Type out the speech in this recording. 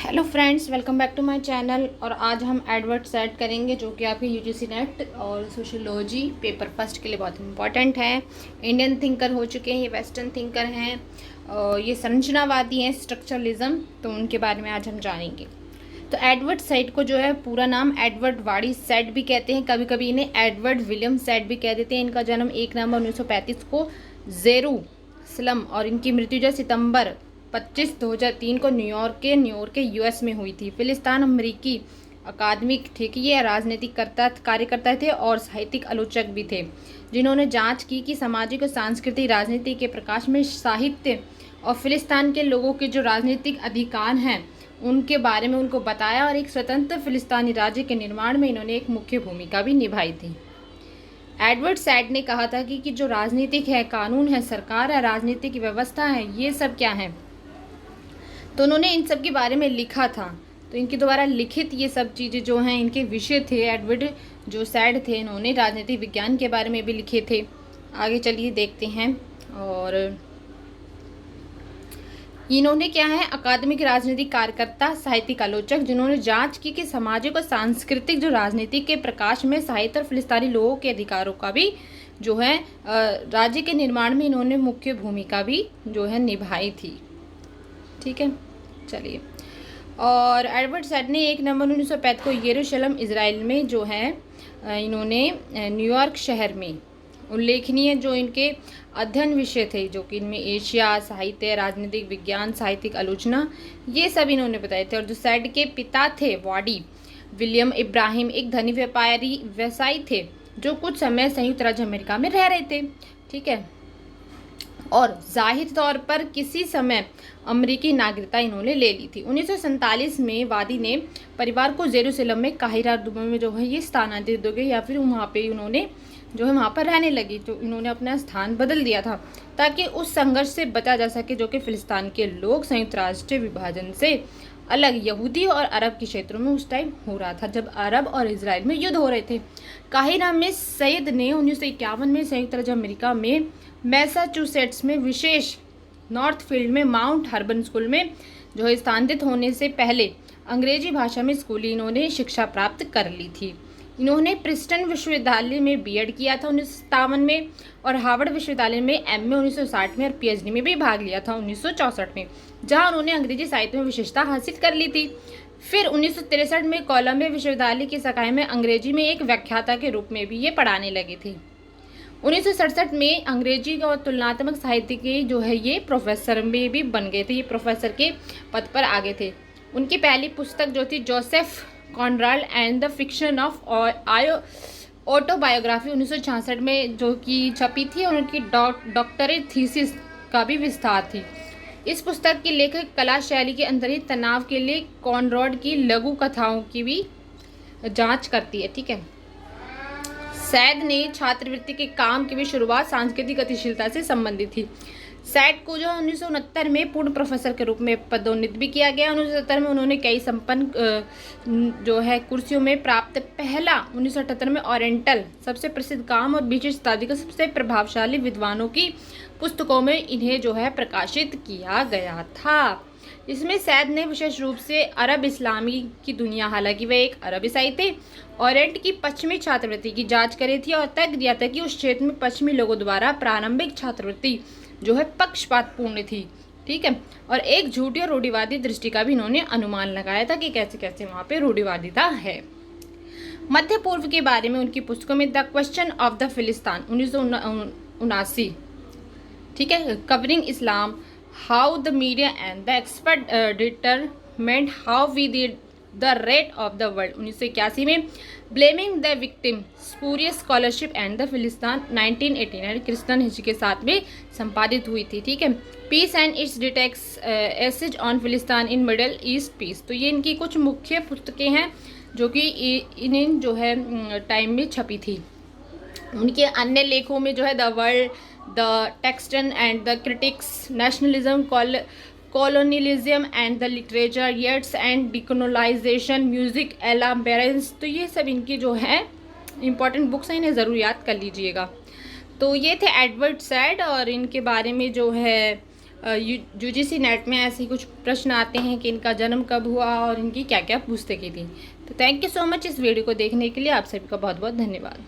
Hello friends, welcome back to my channel. और आज हम एडवर्ड सेट करेंगे जो कि आपके यूजीसी नेट और सोशियोलॉजी पेपर फर्स्ट के लिए बहुत इंपॉर्टेंट है। इंडियन थिंकर हो चुके हैं, ये वेस्टर्न थिंकर हैं और ये संरचनावादी हैं, स्ट्रक्चरलिज्म, तो उनके बारे में आज हम जानेंगे। तो एडवर्ड सेट को जो है पूरा नाम एडवर्ड वाडी सेट भी कहते हैं, कभी कभी इन्हें एडवर्ड विलियम सेट भी कह देते हैं। इनका जन्म 1 नवंबर 1935 को जेरूसलम और इनकी मृत्यु जो सितंबर 25 2003 को न्यूयॉर्क के यूएस में हुई थी। फिलिस्तान अमेरिकी अकादमिक थे कि ये राजनीतिक कार्यकर्ता थे और साहित्यिक आलोचक भी थे, जिन्होंने जांच की कि सामाजिक और सांस्कृतिक राजनीति के प्रकाश में साहित्य और फिलिस्तान के लोगों के जो राजनीतिक अधिकार हैं उनके बारे में उनको बताया और एक स्वतंत्र फिलिस्तानी राज्य के निर्माण में इन्होंने एक मुख्य भूमिका भी निभाई थी। एडवर्ड सैड ने कहा था कि जो राजनीतिक है, कानून है, सरकार है, राजनीतिक व्यवस्था है, ये सब क्या है, तो उन्होंने इन सब के बारे में लिखा था। तो इनके द्वारा लिखित ये सब चीज़ें जो हैं इनके विषय थे। एडवर्ड जो सैड थे इन्होंने राजनीतिक विज्ञान के बारे में भी लिखे थे। आगे चलिए देखते हैं। और इन्होंने क्या है, अकादमिक राजनीतिक कार्यकर्ता, साहित्यिक आलोचक, जिन्होंने जांच की कि सामाजिक और सांस्कृतिक जो राजनीति के प्रकाश में साहित्य और फिलिस्तीनी लोगों के अधिकारों का भी जो है राज्य के निर्माण में इन्होंने मुख्य भूमिका भी जो है निभाई थी। ठीक है, चलिए। और एडवर्ड सैड ने 1 नवंबर 1935 को यरूशलेम इजराइल में जो है इन्होंने न्यूयॉर्क शहर में उल्लेखनीय जो इनके अध्ययन विषय थे, जो कि इनमें एशिया, साहित्य, राजनीतिक विज्ञान, साहित्यिक आलोचना, ये सब इन्होंने बताए थे। और जो सैड के पिता थे वाडी विलियम इब्राहिम एक धनी व्यवसायी थे जो कुछ समय संयुक्त राज्य अमेरिका में रह रहे थे। ठीक है, और जाहिर तौर पर किसी समय अमेरिकी नागरिकता इन्होंने ले ली थी। 1947 में वादी ने परिवार को जेरूसलम में काहिरा दुबई में जो है ये स्थानांतरित हो गए, या फिर वहाँ पे उन्होंने जो है वहाँ पर रहने लगी, तो इन्होंने अपना स्थान बदल दिया था ताकि उस संघर्ष से बचा जा सके जो कि फिलिस्तीन के लोग संयुक्त राष्ट्र विभाजन से अलग यहूदी और अरब के क्षेत्रों में उस टाइम हो रहा था, जब अरब और इजराइल में युद्ध हो रहे थे। काहिरा में सैयद ने 1951 में संयुक्त राज्य अमेरिका में मैसाचुसेट्स में विशेष नॉर्थ फील्ड में माउंट हर्बन स्कूल में जो है स्थानांतरित होने से पहले अंग्रेजी भाषा में स्कूली इन्होंने शिक्षा प्राप्त कर ली थी। इन्होंने प्रिंसटन विश्वविद्यालय में बीएड किया था 1957 में, और हार्वर्ड विश्वविद्यालय में एमए 1960 में और पीएचडी में भी भाग लिया था 1964 में, जहां उन्होंने अंग्रेजी साहित्य में विशेषता हासिल कर ली थी। फिर 1963 में कोलंबिया विश्वविद्यालय की शाखा में अंग्रेजी में एक व्याख्याता के रूप में भी ये पढ़ाने लगे थे। 1967 में अंग्रेजी और तुलनात्मक साहित्य के जो है ये प्रोफेसर में भी बन गए थे, ये प्रोफेसर के पद पर आ गए थे। उनकी पहली पुस्तक जो थी Joseph Conrad and the fiction of autobiography 1966 में जो कि छपी थी, और उनकी डॉक्टरेट थीसिस का भी विस्तार थी। इस पुस्तक की लेखक कला शैली के अंतर्निहित तनाव के लिए कॉनराड की लघु कथाओं की भी जांच करती है। ठीक है, सैड ने छात्रवृत्ति के काम की भी शुरुआत सांस्कृतिक गतिशीलता से संबंधित थी। सैड को जो 1969 में पूर्ण प्रोफेसर के रूप में पदोन्नत भी किया गया। 1970 में उन्होंने कई संपन्न जो है कुर्सियों में प्राप्त पहला 1978 में ओरिएंटल सबसे प्रसिद्ध काम और 20वीं शताब्दी के सबसे प्रभावशाली विद्वानों की पुस्तकों में इन्हें जो है प्रकाशित किया गया था। इसमें सैद ने विशेष रूप से अरब इस्लामी की दुनिया, हालांकि वे एक अरब ईसाई थे, ओरिएंट की पश्चिमी छात्रवृत्ति की जांच करी थी और तर्क दिया था कि उस क्षेत्र में पश्चिमी लोगों द्वारा प्रारंभिक छात्रवृत्ति जो है पक्षपातपूर्ण थी। ठीक है, और एक झूठी और रूढ़िवादी दृष्टि का भी इन्होंने अनुमान लगाया था कि कैसे कैसे वहाँ पे रूढ़िवादिता है। मध्य पूर्व के बारे में उनकी पुस्तकों में the question of the Palestine 1979, ठीक है, covering Islam, how the media and the experts determine how we the rate of the world 1981 में, blaming the victim, spurious scholarship and the Palestine 1989 Christopher हिच के साथ में संपादित हुई थी। ठीक है, पीस एंड इट्स डिटेक्स essays on Palestine in middle east peace, तो ये इनकी कुछ मुख्य पुस्तकें हैं जो कि इन जो है टाइम में छपी थी। उनके अन्य लेखों में जो है the world, the text and the critics, nationalism, colonialism and the literature, years and decolonization, music, elaborance, तो ये सब इनकी जो है इम्पॉर्टेंट बुक्स हैं, इन्हें ज़रूर याद कर लीजिएगा। तो ये थे एडवर्ड सैड, और इनके बारे में जो है यूजीसी नेट में ऐसे ही कुछ प्रश्न आते हैं कि इनका जन्म कब हुआ और इनकी क्या क्या पुस्तकें थी। तो थैंक यू सो मच इस वीडियो को देखने के लिए। आप सभी का बहुत बहुत धन्यवाद।